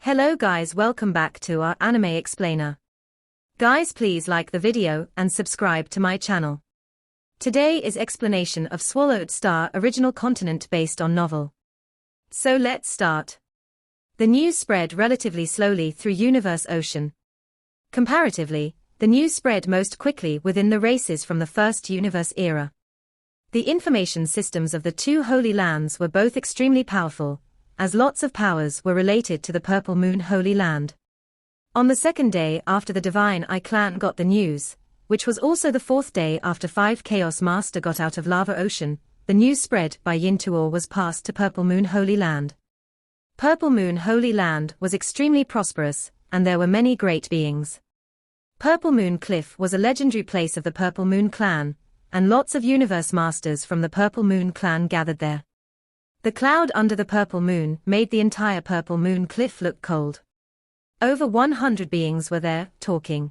Hello guys, welcome back to our anime explainer. Guys, please like the video and subscribe to my channel. Today is explanation of Swallowed Star original continent based on novel. So let's start. The news spread relatively slowly through universe ocean. Comparatively, the news spread most quickly within the races from the first universe era. The information systems of the two Holy Lands were both extremely powerful, as lots of powers were related to the Purple Moon Holy Land. On the second day after the Divine Eye clan got the news, which was also the fourth day after 5 Chaos Master got out of Lava Ocean, the news spread by Yin Tuor was passed to Purple Moon Holy Land. Purple Moon Holy Land was extremely prosperous, and there were many great beings. Purple Moon Cliff was a legendary place of the Purple Moon clan, and lots of universe masters from the Purple Moon clan gathered there. The cloud under the purple moon made the entire Purple Moon Cliff look cold. Over 100 beings were there, talking.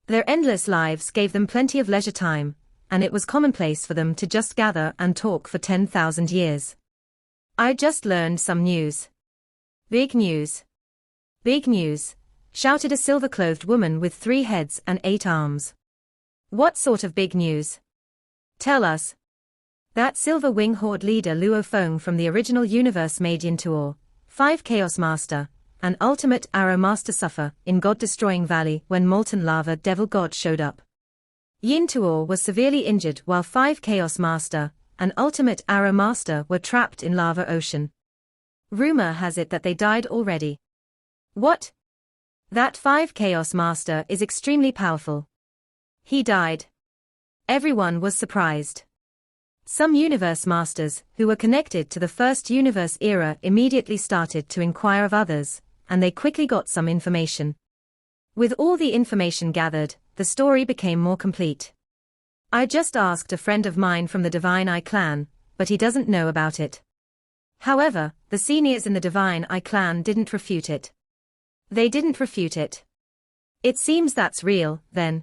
Their endless lives gave them plenty of leisure time, and it was commonplace for them to just gather and talk for 10,000 years. I just learned some news. Big news. Big news, shouted a silver-clothed woman with 3 heads and 8 arms. What sort of big news? Tell us. That Silver Wing Horde leader Luo Feng from the original universe made Yin Tuor, 5 Chaos Master, and Ultimate Arrow Master suffer in God-destroying valley when Molten Lava Devil God showed up. Yin Tuor was severely injured while 5 Chaos Master and Ultimate Arrow Master were trapped in Lava Ocean. Rumor has it that they died already. What? That 5 Chaos Master is extremely powerful. He died. Everyone was surprised. Some universe masters, who were connected to the first universe era, immediately started to inquire of others, and they quickly got some information. With all the information gathered, the story became more complete. I just asked a friend of mine from the Divine Eye clan, but he doesn't know about it. However, the seniors in the Divine Eye clan didn't refute it. They didn't refute it. It seems that's real, then.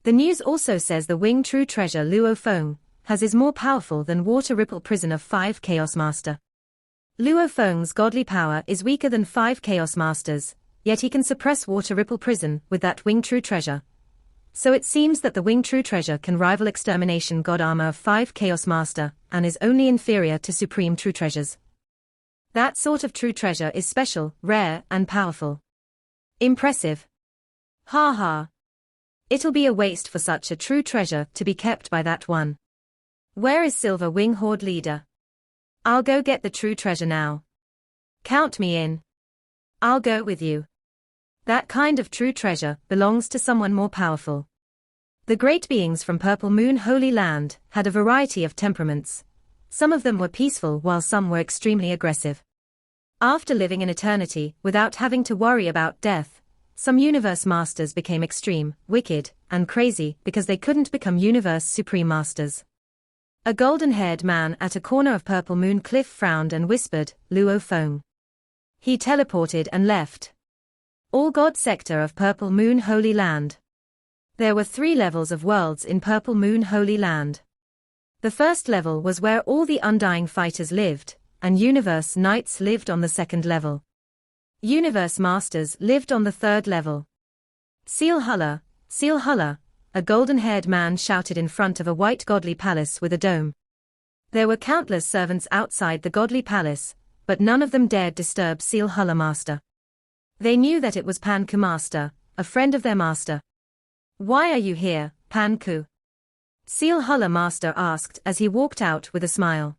The news also says the Wing True Treasure Luo Feng is more powerful than Water Ripple Prison of 5 Chaos Master. Luo Feng's godly power is weaker than 5 Chaos Masters, yet he can suppress Water Ripple Prison with that Wing True Treasure. So it seems that the Wing True Treasure can rival Extermination God Armor of 5 Chaos Master, and is only inferior to Supreme True Treasures. That sort of true treasure is special, rare, and powerful. Impressive. Ha ha. It'll be a waste for such a true treasure to be kept by that one. Where is Silver Wing Horde leader? I'll go get the true treasure now. Count me in. I'll go with you. That kind of true treasure belongs to someone more powerful. The great beings from Purple Moon Holy Land had a variety of temperaments. Some of them were peaceful while some were extremely aggressive. After living in eternity without having to worry about death, some universe masters became extreme, wicked, and crazy because they couldn't become universe supreme masters. A golden-haired man at a corner of Purple Moon Cliff frowned and whispered, Luo Feng. He teleported and left. All God sector of Purple Moon Holy Land. There were 3 levels of worlds in Purple Moon Holy Land. The first level was where all the undying fighters lived, and universe knights lived on the second level. Universe masters lived on the third level. Seal Huller, a golden-haired man shouted in front of a white godly palace with a dome. There were countless servants outside the godly palace, but none of them dared disturb Seal Huller Master. They knew that it was Pan Ku Master, a friend of their master. Why are you here, Pan Ku? Seal Huller Master asked as he walked out with a smile.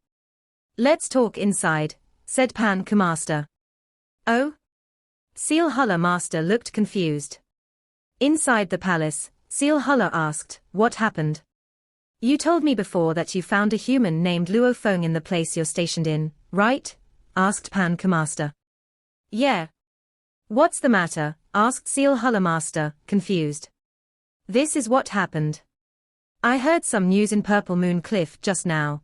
Let's talk inside, said Pan Ku Master. Oh? Seal Huller Master looked confused. Inside the palace, Seal Huller asked, what happened? You told me before that you found a human named Luo Feng in the place you're stationed in, right? Asked Pan Ku Master. Yeah. What's the matter? Asked Seal Huller Master, confused. This is what happened. I heard some news in Purple Moon Cliff just now.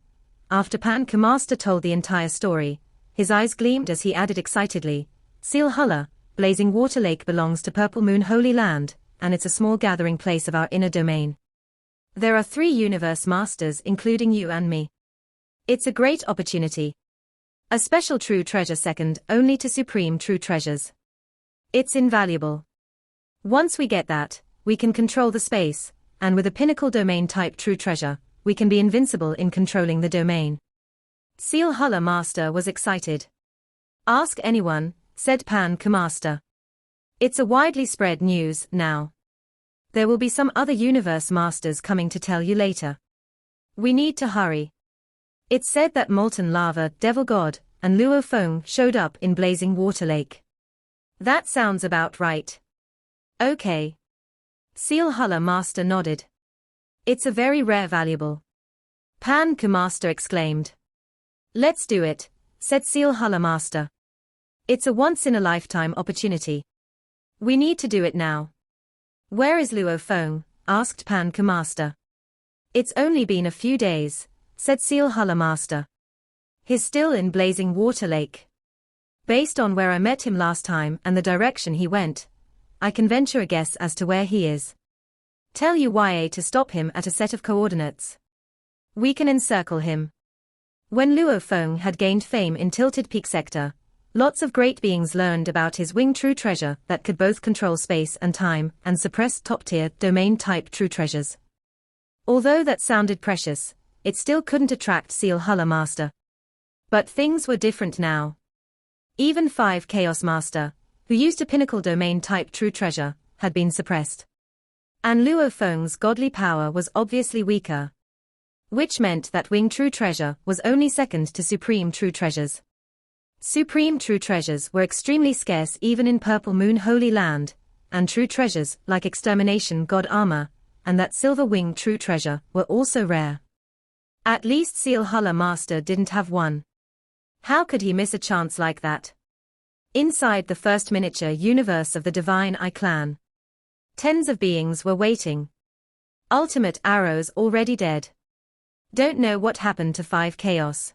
After Pan Ku Master told the entire story, his eyes gleamed as he added excitedly, Seal Huller, Blazing Water Lake belongs to Purple Moon Holy Land, and it's a small gathering place of our inner domain. There are 3 universe masters including you and me. It's a great opportunity. A special true treasure second only to supreme true treasures. It's invaluable. Once we get that, we can control the space, and with a pinnacle domain type true treasure, we can be invincible in controlling the domain. Seal Hullah Master was excited. Ask anyone, said Pan Ku Master. It's a widely spread news now. There will be some other universe masters coming to tell you later. We need to hurry. It's said that Molten Lava, Devil God, and Luo Feng showed up in Blazing Water Lake. That sounds about right. Okay. Seal Hullah Master nodded. It's a very rare valuable. Pan Ku Master exclaimed. Let's do it, said Seal Hullah Master. It's a once-in-a-lifetime opportunity. We need to do it now. Where is Luo Feng? Asked Pan Ku Master. It's only been a few days, said Seal Hullah Master. He's still in Blazing Water Lake. Based on where I met him last time and the direction he went, I can venture a guess as to where he is. Tell UYA to stop him at a set of coordinates. We can encircle him. When Luo Feng had gained fame in Tilted Peak Sector, lots of great beings learned about his winged true treasure that could both control space and time and suppress top-tier domain-type true treasures. Although that sounded precious, it still couldn't attract Seal Hullah Master. But things were different now. Even 5 Chaos Master, who used a pinnacle domain-type true treasure, had been suppressed. And Luo Feng's godly power was obviously weaker. Which meant that winged true treasure was only second to supreme true treasures. Supreme true treasures were extremely scarce even in Purple Moon Holy Land, and true treasures like Extermination God Armor, and that silver winged true treasure were also rare. At least Seal Hullah Master didn't have one. How could he miss a chance like that? Inside the first miniature universe of the Divine Eye clan, tens of beings were waiting. Ultimate Arrows already dead. Don't know what happened to 5 Chaos.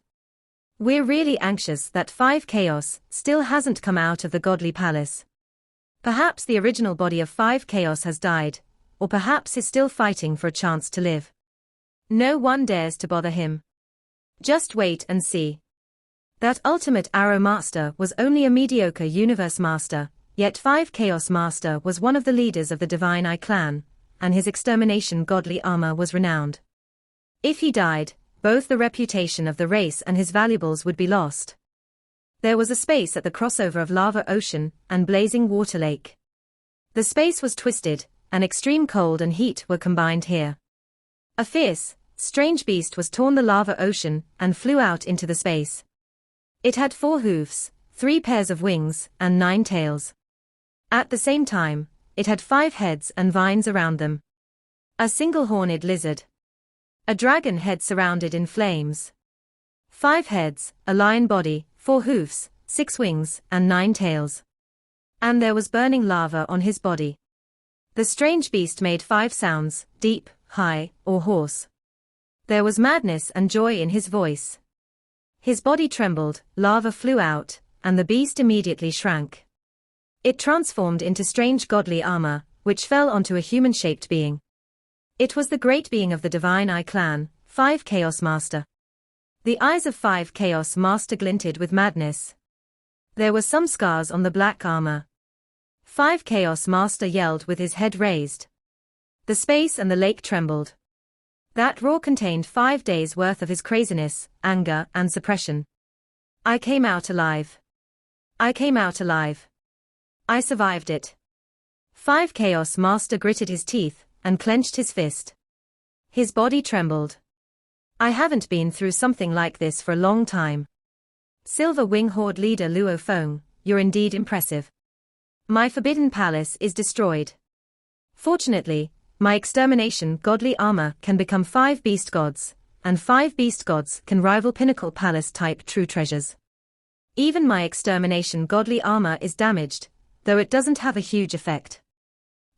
We're really anxious that 5 Chaos still hasn't come out of the Godly Palace. Perhaps the original body of 5 Chaos has died, or perhaps is still fighting for a chance to live. No one dares to bother him. Just wait and see. That Ultimate Arrow Master was only a mediocre Universe Master, yet 5 Chaos Master was one of the leaders of the Divine Eye clan, and his Extermination Godly Armor was renowned. If he died, both the reputation of the race and his valuables would be lost. There was a space at the crossover of Lava Ocean and Blazing Water Lake. The space was twisted, and extreme cold and heat were combined here. A fierce, strange beast was torn the Lava Ocean and flew out into the space. It had 4 hoofs, 3 pairs of wings, and 9 tails. At the same time, it had 5 heads and vines around them. A single-horned lizard. A dragon head surrounded in flames. 5 heads, a lion body, 4 hoofs, 6 wings, and 9 tails. And there was burning lava on his body. The strange beast made 5 sounds, deep, high, or hoarse. There was madness and joy in his voice. His body trembled, lava flew out, and the beast immediately shrank. It transformed into strange godly armor, which fell onto a human-shaped being. It was the great being of the Divine Eye clan, 5 Chaos Master. The eyes of 5 Chaos Master glinted with madness. There were some scars on the black armor. 5 Chaos Master yelled with his head raised. The space and the lake trembled. That roar contained 5 days' worth of his craziness, anger, and suppression. I came out alive. I came out alive. I survived it. 5 Chaos Master gritted his teeth and clenched his fist. His body trembled. I haven't been through something like this for a long time. Silver Wing Horde leader Luo Feng, you're indeed impressive. My Forbidden Palace is destroyed. Fortunately, my Extermination Godly Armor can become 5 Beast Gods, and 5 Beast Gods can rival Pinnacle Palace type true treasures. Even my Extermination Godly Armor is damaged, though it doesn't have a huge effect.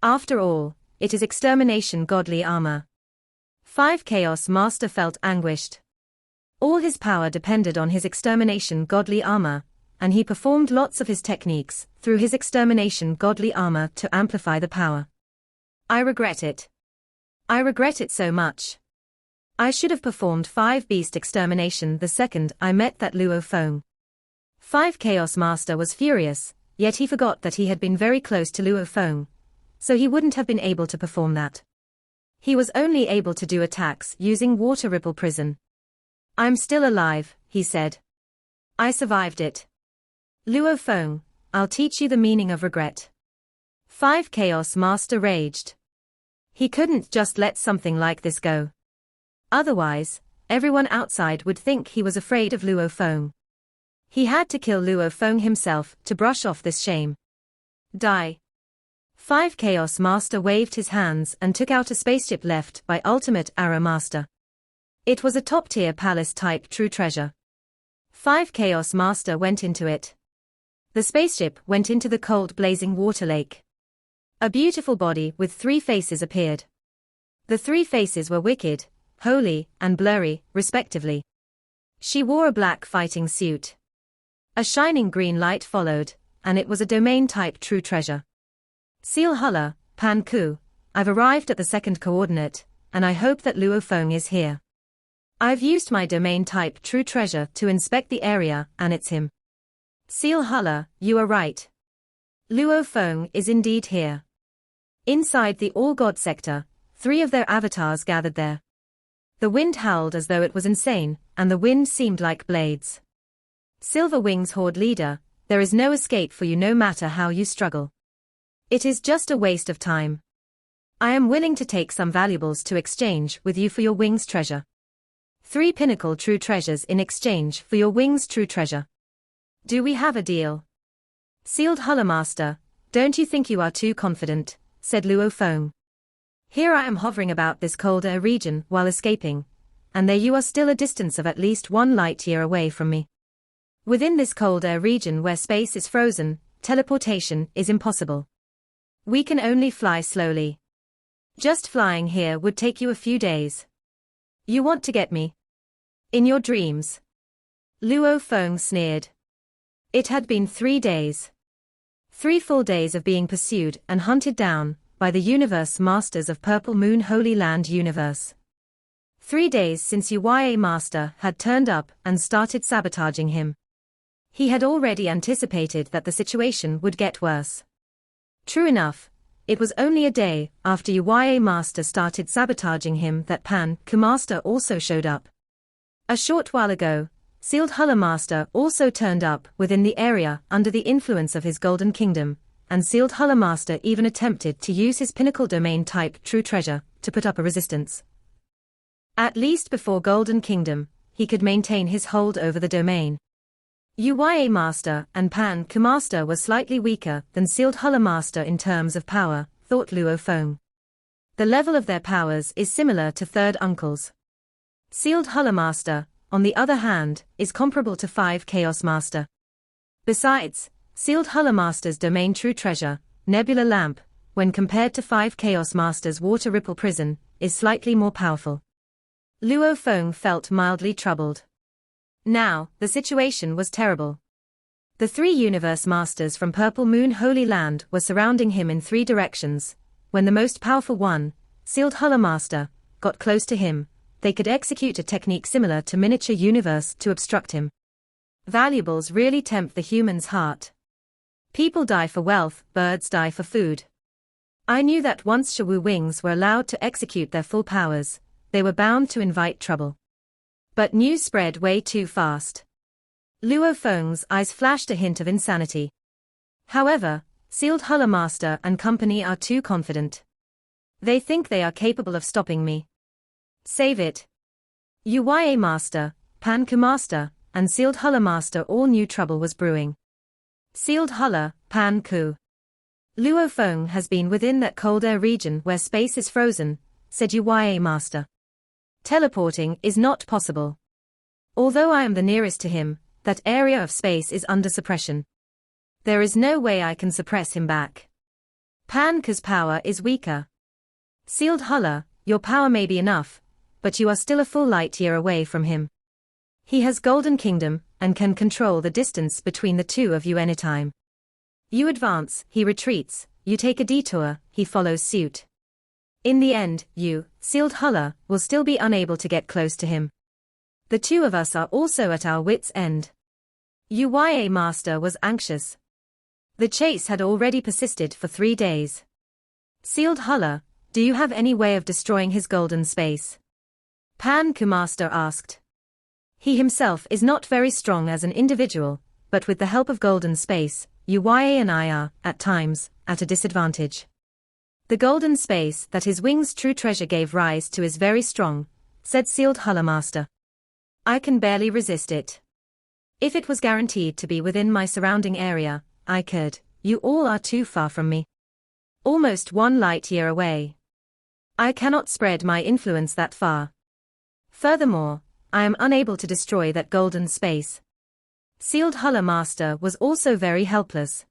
After all, it is Extermination Godly Armor. 5 Chaos Master felt anguished. All his power depended on his Extermination Godly Armor, and he performed lots of his techniques through his Extermination Godly Armor to amplify the power. I regret it. I regret it so much. I should have performed 5 Beast Extermination the second I met that Luo Feng. 5 Chaos Master was furious, yet he forgot that he had been very close to Luo Feng, so he wouldn't have been able to perform that. He was only able to do attacks using water ripple prison. "I'm still alive," he said. "I survived it. Luo Feng, I'll teach you the meaning of regret." 5 Chaos Master raged. He couldn't just let something like this go. Otherwise, everyone outside would think he was afraid of Luo Feng. He had to kill Luo Feng himself to brush off this shame. Die. 5 Chaos Master waved his hands and took out a spaceship left by Ultimate Arrow Master. It was a top-tier palace-type true treasure. 5 Chaos Master went into it. The spaceship went into the cold blazing water lake. A beautiful body with 3 faces appeared. The 3 faces were wicked, holy, and blurry, respectively. She wore a black fighting suit. A shining green light followed, and it was a domain-type true treasure. "Seal Huller, Pan Ku, I've arrived at the second coordinate, and I hope that Luo Feng is here. I've used my domain-type true treasure to inspect the area, and it's him." "Seal Huller, you are right. Luo Feng is indeed here." Inside the All-God sector, 3 of their avatars gathered there. The wind howled as though it was insane, and the wind seemed like blades. "Silver Wings Horde Leader, there is no escape for you no matter how you struggle. It is just a waste of time. I am willing to take some valuables to exchange with you for your wings treasure. 3 pinnacle true treasures in exchange for your wings true treasure. Do we have a deal?" "Sealed Huller Master, don't you think you are too confident?" said Luo Feng. "Here I am hovering about this cold air region while escaping, and there you are still a distance of at least 1 light year away from me. Within this cold air region where space is frozen, teleportation is impossible. We can only fly slowly. Just flying here would take you a few days. You want to get me? In your dreams." Luo Feng sneered. It had been 3 days. 3 full days of being pursued and hunted down by the Universe Masters of Purple Moon Holy Land Universe. 3 days since UYA Master had turned up and started sabotaging him. He had already anticipated that the situation would get worse. True enough, it was only a day after UYA Master started sabotaging him that Pan Ku Master also showed up. A short while ago, Sealed Huller Master also turned up within the area under the influence of his Golden Kingdom, and Sealed Huller Master even attempted to use his pinnacle domain-type true treasure to put up a resistance. At least before Golden Kingdom, he could maintain his hold over the domain. UYA Master and Pan Ku Master were slightly weaker than Sealed Huller Master in terms of power, thought Luo Feng. The level of their powers is similar to third uncles. Sealed Huller Master, on the other hand, is comparable to 5 Chaos Master. Besides, Sealed Huller Master's domain true treasure, Nebula Lamp, when compared to 5 Chaos Master's Water Ripple Prison, is slightly more powerful. Luo Feng felt mildly troubled. Now, the situation was terrible. The 3 Universe Masters from Purple Moon Holy Land were surrounding him in 3 directions. When the most powerful one, Sealed Huller Master, got close to him, they could execute a technique similar to Miniature Universe to obstruct him. Valuables really tempt the human's heart. People die for wealth, birds die for food. I knew that once Shawu Wings were allowed to execute their full powers, they were bound to invite trouble. But news spread way too fast. Luo Feng's eyes flashed a hint of insanity. However, Sealed Huller Master and company are too confident. They think they are capable of stopping me. Save it. UYA Master, Pan Ku Master, and Sealed Huller Master all knew trouble was brewing. Sealed Huller, Pan Ku. Luo Feng has been within that cold air region where space is frozen, said UYA Master. Teleporting is not possible. Although I am the nearest to him, that area of space is under suppression. There is no way I can suppress him back. Pan Ku's power is weaker. Sealed Huller, your power may be enough, but you are still a full light year away from him. He has Golden Kingdom, and can control the distance between the 2 of you anytime. You advance, he retreats, you take a detour, he follows suit. In the end, you, Sealed Huller, will still be unable to get close to him. The 2 of us are also at our wits' end. UYA Master was anxious. The chase had already persisted for 3 days. Sealed Huller, do you have any way of destroying his golden space? Pan Kumaster asked. He himself is not very strong as an individual, but with the help of golden space, Uya and I are, at times, at a disadvantage. The golden space that his wing's true treasure gave rise to is very strong, said Sealed Huller Master. I can barely resist it. If it was guaranteed to be within my surrounding area, I could. You all are too far from me. Almost 1 light year away. I cannot spread my influence that far. Furthermore, I am unable to destroy that golden space. Sealed Huller Master was also very helpless.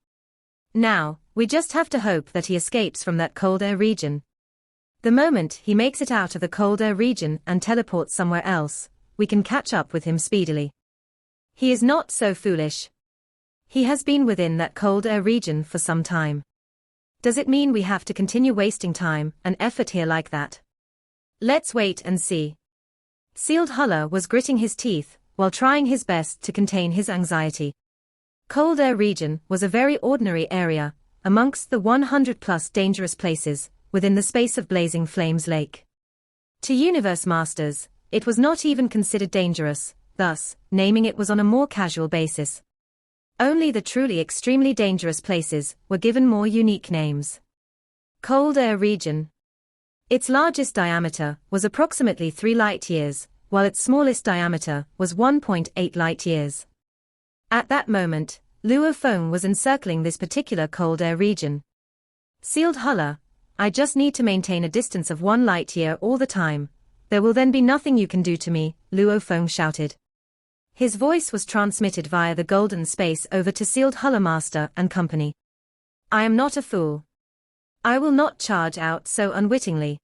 Now, we just have to hope that he escapes from that cold air region. The moment he makes it out of the cold air region and teleports somewhere else, we can catch up with him speedily. He is not so foolish. He has been within that cold air region for some time. Does it mean we have to continue wasting time and effort here like that? Let's wait and see. Sealed Huller was gritting his teeth, while trying his best to contain his anxiety. Cold air region was a very ordinary area, amongst the 100+ dangerous places, within the space of Blazing Flames Lake. To Universe Masters, it was not even considered dangerous, thus, naming it was on a more casual basis. Only the truly extremely dangerous places were given more unique names. Cold air region. Its largest diameter was approximately 3 light years, while its smallest diameter was 1.8 light years. At that moment, Luo Feng was encircling this particular cold air region. Sealed Huller, I just need to maintain a distance of 1 light year all the time. There will then be nothing you can do to me, Luo Feng shouted. His voice was transmitted via the golden space over to Sealed Huller Master and company. I am not a fool. I will not charge out so unwittingly.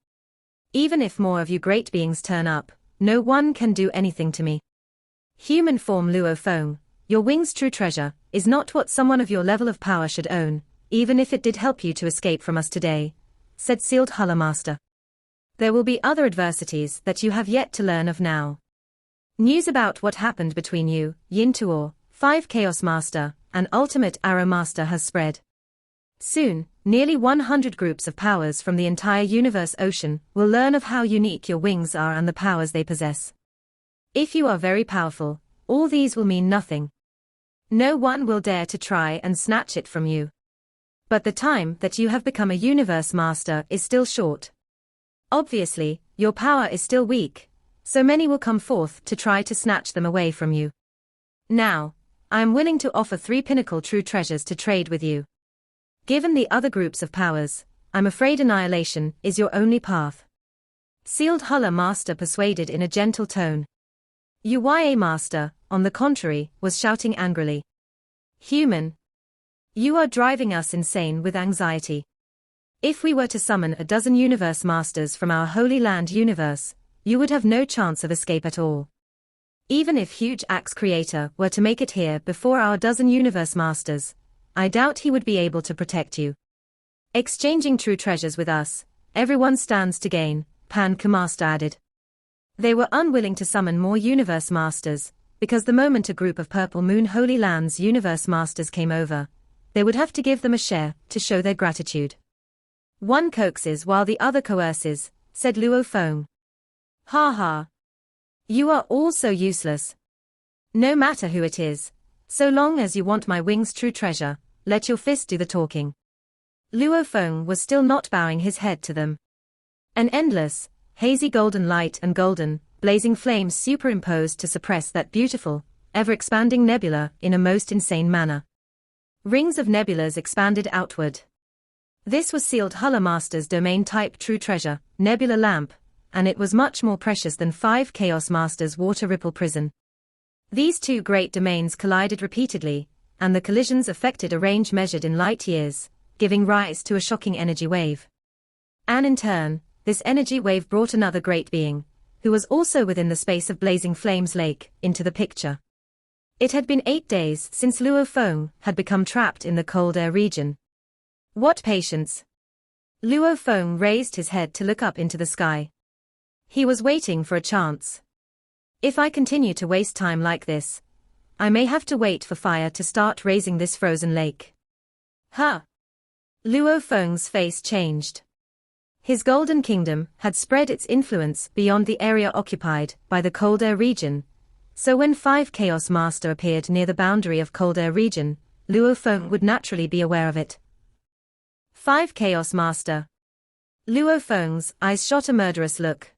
Even if more of you great beings turn up, no one can do anything to me. Human form Luo Feng, your wing's true treasure, is not what someone of your level of power should own, even if it did help you to escape from us today, said Sealed Huller Master. There will be other adversities that you have yet to learn of now. News about what happened between you, Yin Tuor, 5 Chaos Master, and Ultimate Arrow Master has spread. Soon, nearly 100 groups of powers from the entire universe ocean will learn of how unique your wings are and the powers they possess. If you are very powerful, all these will mean nothing. No one will dare to try and snatch it from you. But the time that you have become a universe master is still short. Obviously, your power is still weak, so many will come forth to try to snatch them away from you. Now, I am willing to offer 3 pinnacle true treasures to trade with you. Given the other groups of powers, I'm afraid annihilation is your only path. Sealed Huller Master persuaded in a gentle tone. Uya Master, on the contrary, was shouting angrily. Human! You are driving us insane with anxiety. If we were to summon a dozen universe masters from our Holy Land universe, you would have no chance of escape at all. Even if Huge Axe Creator were to make it here before our dozen universe masters, I doubt he would be able to protect you. Exchanging true treasures with us, everyone stands to gain, Pan Kumaster added. They were unwilling to summon more universe masters, because the moment a group of Purple Moon Holy Lands universe masters came over, they would have to give them a share to show their gratitude. One coaxes while the other coerces, said Luo Feng. Ha ha. You are all so useless. No matter who it is, so long as you want my wing's true treasure, let your fist do the talking. Luo Feng was still not bowing his head to them. An endless, hazy golden light and golden, blazing flames superimposed to suppress that beautiful, ever-expanding nebula in a most insane manner. Rings of nebulas expanded outward. This was Sealed Huller Master's domain-type true treasure, Nebula Lamp, and it was much more precious than 5 Chaos Masters' Water Ripple Prison. These 2 great domains collided repeatedly, and the collisions affected a range measured in light years, giving rise to a shocking energy wave. And in turn, this energy wave brought another great being, who was also within the space of Blazing Flames Lake, into the picture. It had been 8 days since Luo Feng had become trapped in the cold air region. What patience! Luo Feng raised his head to look up into the sky. He was waiting for a chance. If I continue to waste time like this, I may have to wait for fire to start raising this frozen lake. Huh? Luo Feng's face changed. His Golden Kingdom had spread its influence beyond the area occupied by the Cold Air region, so when 5 Chaos Master appeared near the boundary of Cold Air region, Luo Feng would naturally be aware of it. 5 Chaos Master. Luo Feng's eyes shot a murderous look.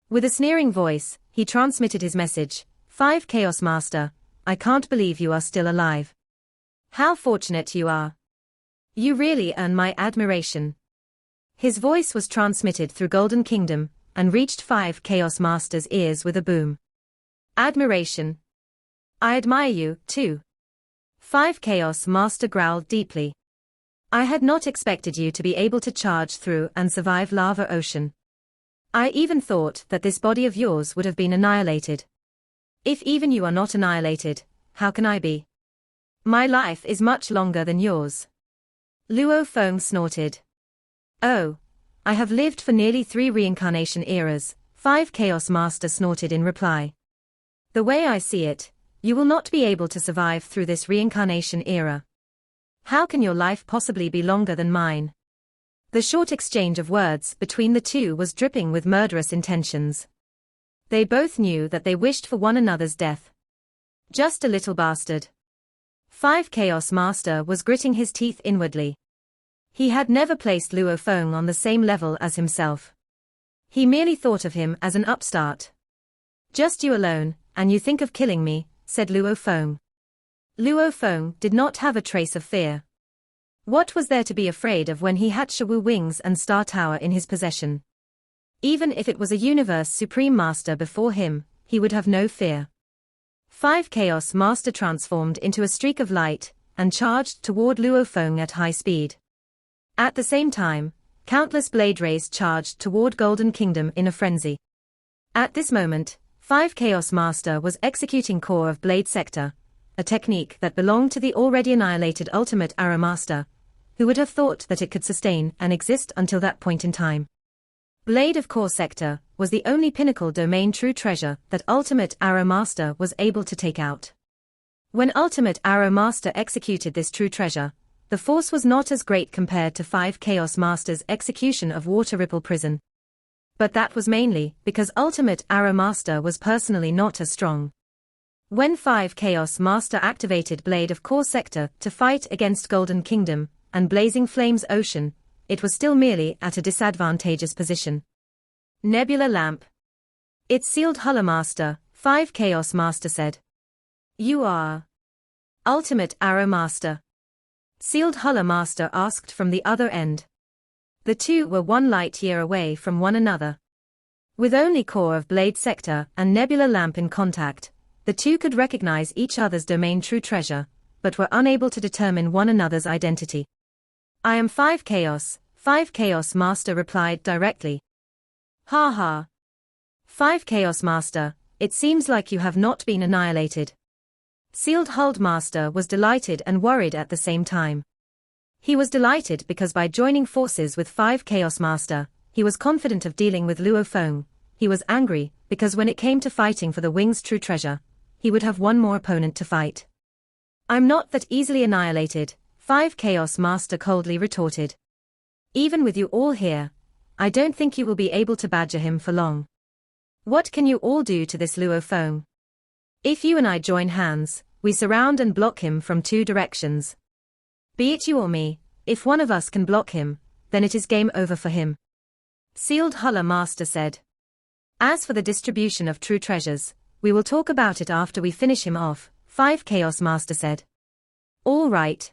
With a sneering voice, he transmitted his message, 5 Chaos Master, I can't believe you are still alive. How fortunate you are. You really earn my admiration. His voice was transmitted through Golden Kingdom, and reached 5 Chaos Master's ears with a boom. Admiration. I admire you, too. 5 Chaos Master growled deeply. I had not expected you to be able to charge through and survive lava ocean. I even thought that this body of yours would have been annihilated. If even you are not annihilated, how can I be? My life is much longer than yours. Luo Feng snorted. Oh, I have lived for nearly 3 reincarnation eras, 5 Chaos Master snorted in reply. The way I see it, you will not be able to survive through this reincarnation era. How can your life possibly be longer than mine? The short exchange of words between the two was dripping with murderous intentions. They both knew that they wished for one another's death. Just a little bastard. 5 Chaos Master was gritting his teeth inwardly. He had never placed Luo Feng on the same level as himself. He merely thought of him as an upstart. Just you alone, and you think of killing me, said Luo Feng. Luo Feng did not have a trace of fear. What was there to be afraid of when he had Shawu Wings and Star Tower in his possession? Even if it was a Universe Supreme Master before him, he would have no fear. 5 Chaos Master transformed into a streak of light, and charged toward Luo Feng at high speed. At the same time, countless blade rays charged toward Golden Kingdom in a frenzy. At this moment, 5 Chaos Master was executing Core of Blade Sector, a technique that belonged to the already annihilated Ultimate Arrow Master. Who would have thought that it could sustain and exist until that point in time? Blade of Core Sector was the only pinnacle domain true treasure that Ultimate Arrow Master was able to take out. When Ultimate Arrow Master executed this true treasure, the force was not as great compared to 5 Chaos Master's execution of Water Ripple Prison. But that was mainly because Ultimate Arrow Master was personally not as strong. When 5 Chaos Master activated Blade of Core Sector to fight against Golden Kingdom and Blazing Flames Ocean, it was still merely at a disadvantageous position. Nebula Lamp. It's sealed Huller Master, 5 Chaos Master said. You are Ultimate Arrow Master. Sealed Huller Master asked from the other end. The two were 1 light year away from one another. With only Core of Blade Sector and Nebula Lamp in contact, the two could recognize each other's domain true treasure, but were unable to determine one another's identity. I am 5 Chaos Master replied directly. Ha ha. 5 Chaos Master, it seems like you have not been annihilated. Sealed Hulled Master was delighted and worried at the same time. He was delighted because by joining forces with 5 Chaos Master, he was confident of dealing with Luo Feng. He was angry because when it came to fighting for the Wing's true treasure, he would have one more opponent to fight. I'm not that easily annihilated, 5 Chaos Master coldly retorted. Even with you all here, I don't think you will be able to badger him for long. What can you all do to this Luo Feng? If you and I join hands, we surround and block him from 2 directions. Be it you or me, if one of us can block him, then it is game over for him. Sealed Huller Master said. As for the distribution of true treasures, we will talk about it after we finish him off, 5 Chaos Master said. All right.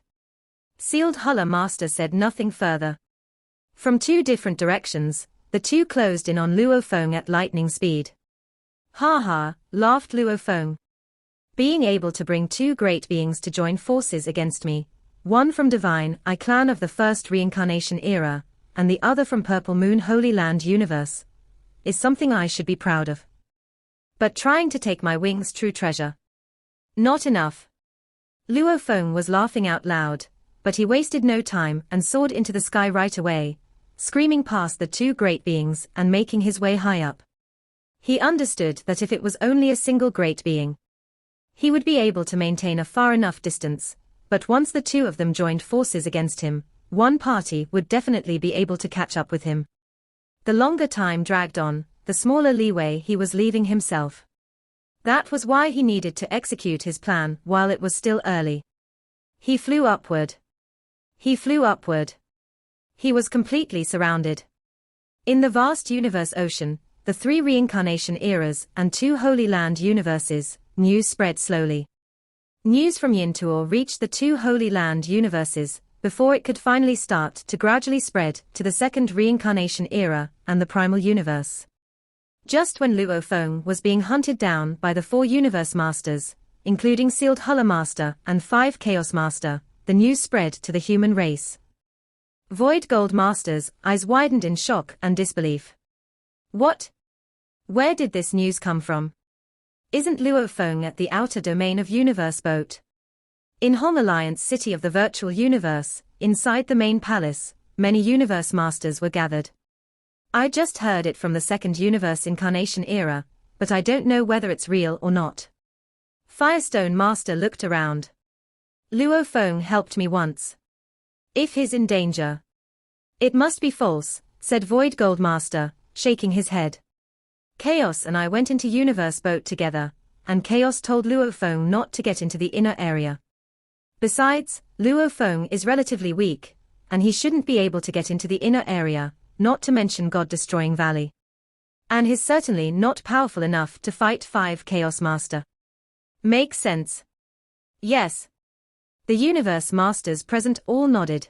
Sealed Huller Master said nothing further. From 2 different directions, the two closed in on Luo Feng at lightning speed. Ha ha, laughed Luo Feng. Being able to bring 2 great beings to join forces against me, one from Divine I clan of the first reincarnation era, and the other from Purple Moon Holy Land universe, is something I should be proud of. But trying to take my Wing's true treasure. Not enough. Luo Feng was laughing out loud, but he wasted no time and soared into the sky right away, screaming past the 2 great beings and making his way high up. He understood that if it was only a single great being, he would be able to maintain a far enough distance, but once the two of them joined forces against him, one party would definitely be able to catch up with him. The longer time dragged on, the smaller leeway he was leaving himself. That was why he needed to execute his plan while it was still early. He flew upward. He flew upward. He was completely surrounded. In the vast universe ocean, the 3 reincarnation eras and 2 Holy Land universes, news spread slowly. News from Yin-Tuo reached the 2 Holy Land universes before it could finally start to gradually spread to the 2nd reincarnation era and the primal universe. Just when Luo Feng was being hunted down by the 4 universe masters, including Sealed Huller Master and 5 Chaos Master, the news spread to the human race. Void Gold Master's eyes widened in shock and disbelief. What? Where did this news come from? Isn't Luo Feng at the outer domain of Universe Boat? In Hong Alliance City of the Virtual Universe, inside the main palace, many Universe Masters were gathered. I just heard it from the 2nd Universe Incarnation era, but I don't know whether it's real or not. Firestone Master looked around. Luo Feng helped me once. If he's in danger. It must be false, said Void Gold Master, shaking his head. Chaos and I went into Universe Boat together, and Chaos told Luo Feng not to get into the inner area. Besides, Luo Feng is relatively weak, and he shouldn't be able to get into the inner area, not to mention God-destroying Valley. And he's certainly not powerful enough to fight 5 Chaos Master. Makes sense. Yes. The Universe Masters present all nodded.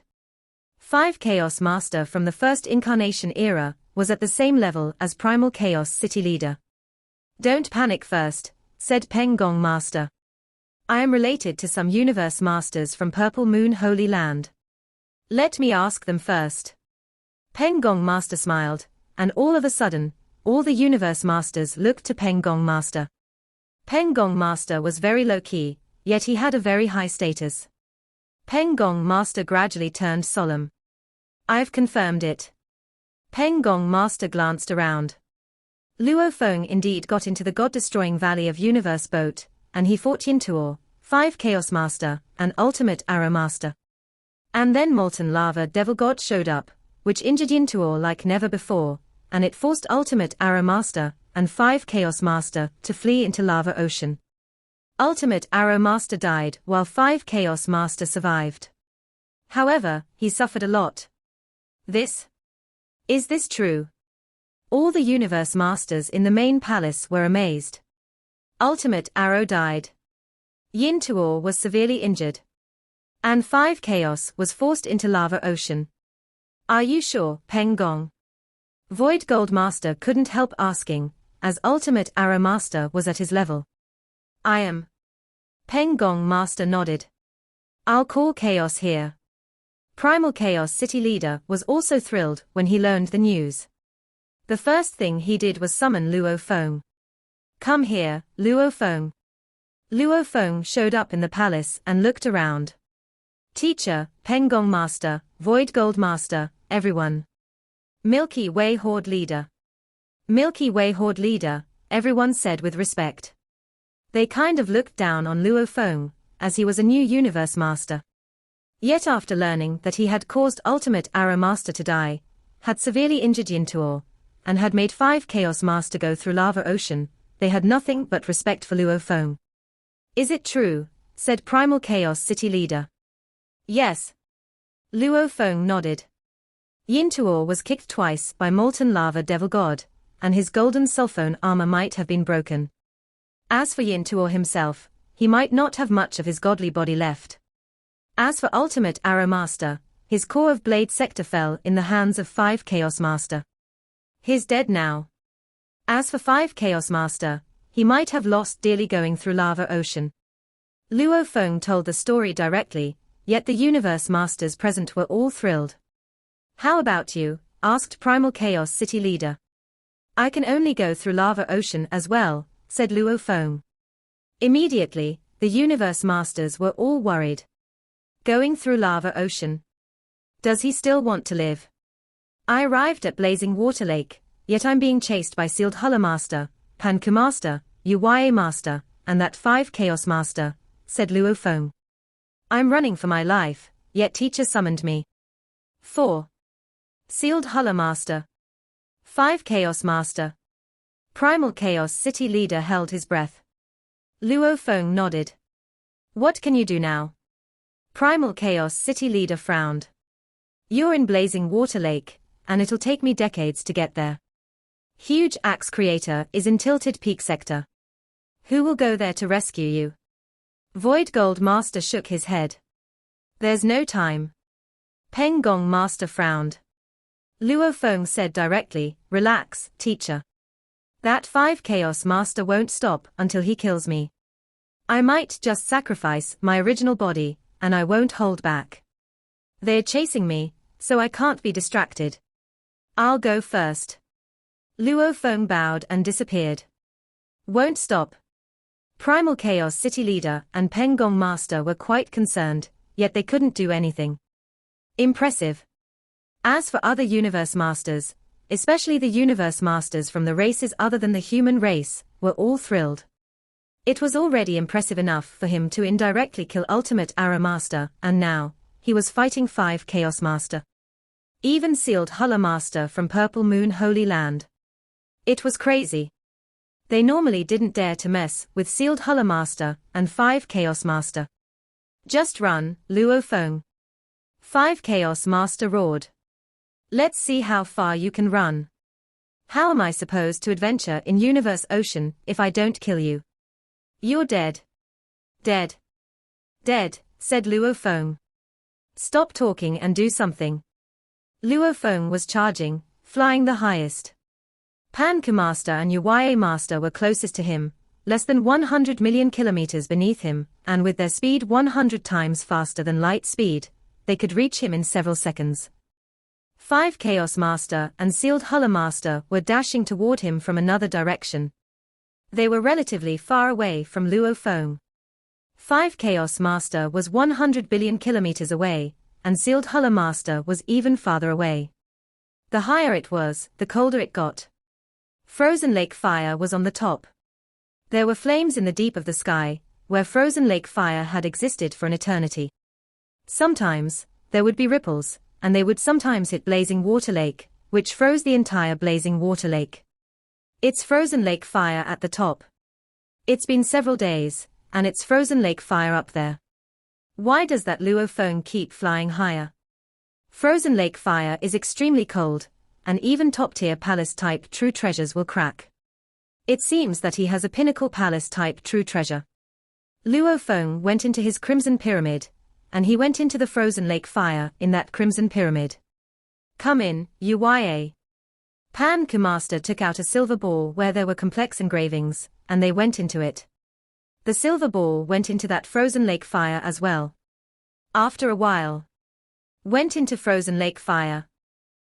5 Chaos Master from the 1st Incarnation era was at the same level as Primal Chaos City Leader. Don't panic first, said Peng Gong Master. I am related to some Universe Masters from Purple Moon Holy Land. Let me ask them first. Peng Gong Master smiled, and all of a sudden, all the Universe Masters looked to Peng Gong Master. Peng Gong Master was very low-key, yet he had a very high status. Peng Gong Master gradually turned solemn. I've confirmed it. Peng Gong Master glanced around. Luo Feng indeed got into the God-destroying Valley of Universe Boat, and he fought Yin-Tuo, 5 Chaos Master, and Ultimate Arrow Master. And then Molten Lava Devil God showed up, which injured Yin-Tuo like never before, and it forced Ultimate Arrow Master and 5 Chaos Master to flee into Lava Ocean. Ultimate Arrow Master died while 5 Chaos Master survived. However, he suffered a lot. Is this true? All the Universe Masters in the main palace were amazed. Ultimate Arrow died. Yin-Tuo was severely injured. And 5 Chaos was forced into Lava Ocean. Are you sure, Peng Gong? Void Gold Master couldn't help asking, as Ultimate Arrow Master was at his level. I am. Peng Gong Master nodded. I'll call Chaos here. Primal Chaos City Leader was also thrilled when he learned the news. The first thing he did was summon Luo Feng. Come here, Luo Feng. Luo Feng showed up in the palace and looked around. Teacher, Peng Gong Master, Void Gold Master, everyone. Milky Way Horde Leader. Milky Way Horde Leader, everyone said with respect. They kind of looked down on Luo Feng, as he was a new Universe Master. Yet after learning that he had caused Ultimate Arrow Master to die, had severely injured Yin-Tuo, and had made 5 Chaos Master go through Lava Ocean, they had nothing but respect for Luo Feng. Is it true? Said Primal Chaos City Leader. Yes. Luo Feng nodded. Yin-Tuo was kicked twice by Molten Lava Devil God, and his golden sulphone armor might have been broken. As for Yin-Tuo himself, he might not have much of his godly body left. As for Ultimate Arrow Master, his core of Blade Sector fell in the hands of 5 Chaos Master. He's dead now. As for 5 Chaos Master, he might have lost dearly going through Lava Ocean. Luo Feng told the story directly, yet the Universe Masters present were all thrilled. How about you? Asked Primal Chaos City Leader. I can only go through Lava Ocean as well, said Luo Feng. Immediately, the Universe Masters were all worried. Going through Lava Ocean. Does he still want to live? I arrived at Blazing Water Lake, yet I'm being chased by Sealed Huller Master, Panku Master, Uya Master, and that 5 Chaos Master, said Luo Feng. I'm running for my life, yet teacher summoned me. 4. Sealed Hullah Master. 5. Chaos Master. Primal Chaos City Leader held his breath. Luo Feng nodded. What can you do now? Primal Chaos City Leader frowned. You're in Blazing Water Lake, and it'll take me decades to get there. Huge Axe Creator is in Tilted Peak Sector. Who will go there to rescue you? Void Gold Master shook his head. There's no time. Peng Gong Master frowned. Luo Feng said directly, relax, teacher. That 5 Chaos Master won't stop until he kills me. I might just sacrifice my original body, and I won't hold back. They're chasing me, so I can't be distracted. I'll go first. Luo Feng bowed and disappeared. Won't stop. Primal Chaos City Leader and Peng Gong Master were quite concerned, yet they couldn't do anything. Impressive. As for other Universe Masters, especially the Universe Masters from the races other than the human race, were all thrilled. It was already impressive enough for him to indirectly kill Ultimate Arrow Master, and now, he was fighting 5 Chaos Master. Even Sealed Hullah Master from Purple Moon Holy Land. It was crazy. They normally didn't dare to mess with Sealed Hullah Master and 5 Chaos Master. Just run, Luo Feng. 5 Chaos Master roared. Let's see how far you can run. How am I supposed to adventure in Universe Ocean if I don't kill you? You're dead. Dead. Dead, said Luo Feng. Stop talking and do something. Luo Feng was charging, flying the highest. Pan-Ku Master and Yuye Master were closest to him, less than 100 million kilometers beneath him, and with their speed 100 times faster than light speed, they could reach him in several seconds. 5 Chaos Master and Sealed Hullah Master were dashing toward him from another direction. They were relatively far away from Luo Feng. 5 Chaos Master was 100 billion kilometers away, and Sealed Hullah Master was even farther away. The higher it was, the colder it got. Frozen Lake Fire was on the top. There were flames in the deep of the sky, where Frozen Lake Fire had existed for an eternity. Sometimes, there would be ripples, and they would sometimes hit Blazing Water Lake, which froze the entire Blazing Water Lake. It's Frozen Lake Fire at the top. It's been several days, and it's Frozen Lake Fire up there. Why does that Luo Feng keep flying higher? Frozen Lake Fire is extremely cold, and even top-tier palace-type true treasures will crack. It seems that he has a pinnacle palace-type true treasure. Luo Feng went into his Crimson Pyramid, and he went into the Frozen Lake Fire in that Crimson Pyramid. Come in, Yuye. Pan-Ku Master took out a silver ball where there were complex engravings, and they went into it. The silver ball went into that Frozen Lake Fire as well. After a while, went into Frozen Lake Fire.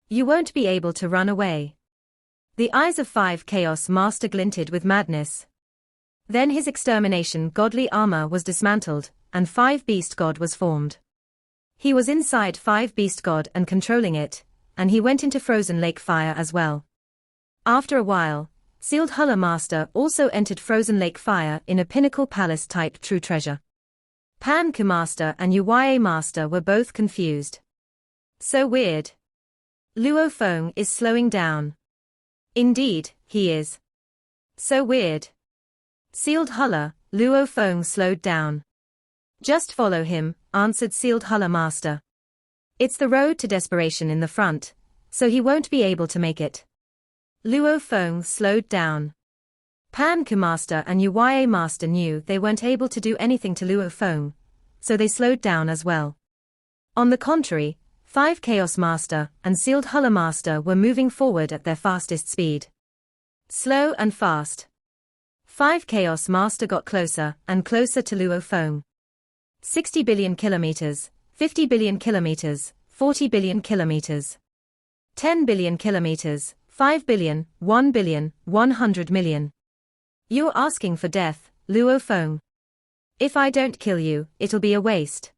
You won't be able to run away. The eyes of 5 Chaos Master glinted with madness. Then his extermination godly armor was dismantled, and 5 Beast God was formed. He was inside 5 Beast God and controlling it, and he went into Frozen Lake Fire as well. After a while, Sealed Hullah Master also entered Frozen Lake Fire in a Pinnacle Palace-type true treasure. Pan-Ku Master and Yuye Master were both confused. So weird. Luo Feng is slowing down. Indeed, he is. So weird. Sealed Hullah, Luo Feng slowed down. Just follow him, answered Sealed Hullah Master. It's the road to desperation in the front, so he won't be able to make it. Luo Feng slowed down. Pan-Ku Master and Yuye Master knew they weren't able to do anything to Luo Feng, so they slowed down as well. On the contrary, 5 Chaos Master and Sealed Hullah Master were moving forward at their fastest speed. Slow and fast. 5 Chaos Master got closer and closer to Luo Feng. 60 billion kilometers, 50 billion kilometers, 40 billion kilometers. 10 billion kilometers, 5 billion, 1 billion, 100 million. You're asking for death, Luo Feng. If I don't kill you, it'll be a waste.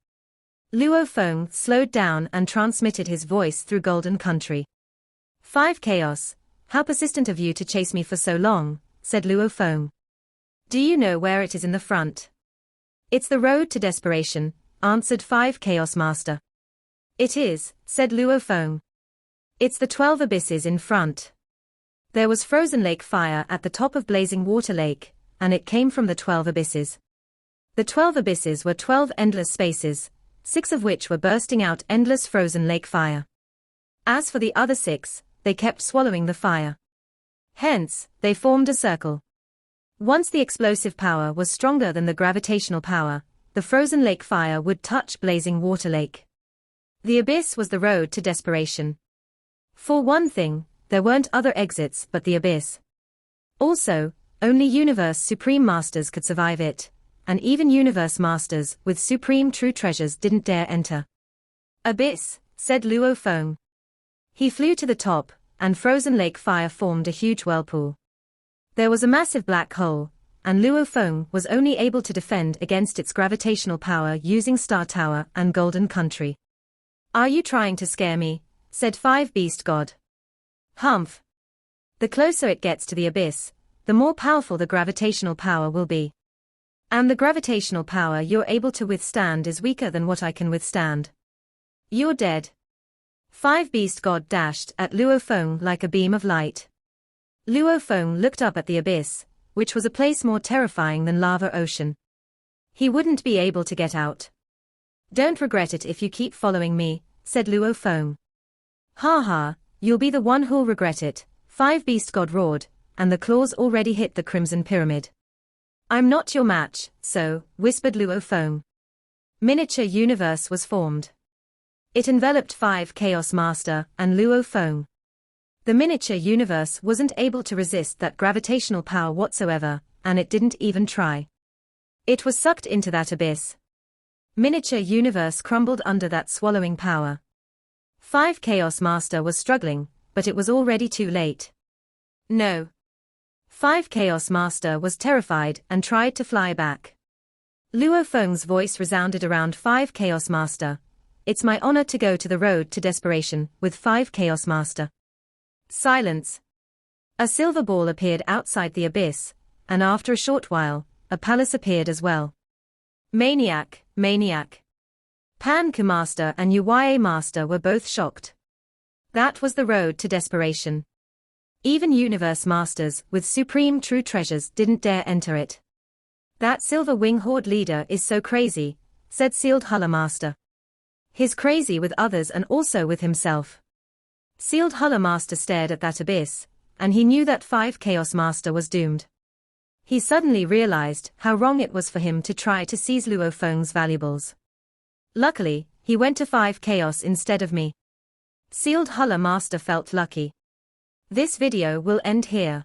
Luo Feng slowed down and transmitted his voice through Golden Country. 5 Chaos, how persistent of you to chase me for so long, said Luo Feng. Do you know where it is in the front? It's the road to desperation, answered 5 Chaos Master. It is, said Luo Feng. It's the 12 abysses in front. There was frozen lake fire at the top of blazing water lake, and it came from the 12 abysses. The 12 abysses were 12 endless spaces, 6 of which were bursting out endless frozen lake fire. As for the other 6, they kept swallowing the fire. Hence, they formed a circle. Once the explosive power was stronger than the gravitational power, the frozen lake fire would touch blazing water lake. The abyss was the road to desperation. For one thing, there weren't other exits but the abyss. Also, only Universe Supreme Masters could survive it, and even Universe Masters with supreme true treasures didn't dare enter. Abyss, said Luo Feng. He flew to the top, and frozen lake fire formed a huge whirlpool. There was a massive black hole, and Luo Feng was only able to defend against its gravitational power using Star Tower and Golden Country. Are you trying to scare me? Said 5 Beast God. Humph. The closer it gets to the abyss, the more powerful the gravitational power will be. And the gravitational power you're able to withstand is weaker than what I can withstand. You're dead. 5 Beast God dashed at Luo Feng like a beam of light. Luo Feng looked up at the abyss, which was a place more terrifying than lava ocean. He wouldn't be able to get out. Don't regret it if you keep following me, said Luo Feng. Ha ha, you'll be the one who'll regret it, 5 Beast God roared, and the claws already hit the Crimson Pyramid. I'm not your match, so, whispered Luo Feng. Miniature universe was formed. It enveloped 5 Chaos Master and Luo Feng. The miniature universe wasn't able to resist that gravitational power whatsoever, and it didn't even try. It was sucked into that abyss. Miniature universe crumbled under that swallowing power. 5 Chaos Master was struggling, but it was already too late. No. 5 Chaos Master was terrified and tried to fly back. Luo Feng's voice resounded around 5 Chaos Master. It's my honor to go to the road to desperation with 5 Chaos Master. Silence. A silver ball appeared outside the abyss, and after a short while, a palace appeared as well. Maniac, maniac. Pan-Ku Master and Yu Master were both shocked. That was the road to desperation. Even Universe Masters with supreme true treasures didn't dare enter it. That Silver Wing Horde leader is so crazy, said Sealed Huller Master. He's crazy with others and also with himself. Sealed Huller Master stared at that abyss, and he knew that 5 Chaos Master was doomed. He suddenly realized how wrong it was for him to try to seize Luo Feng's valuables. Luckily, he went to 5 Chaos instead of me. Sealed Huller Master felt lucky. This video will end here.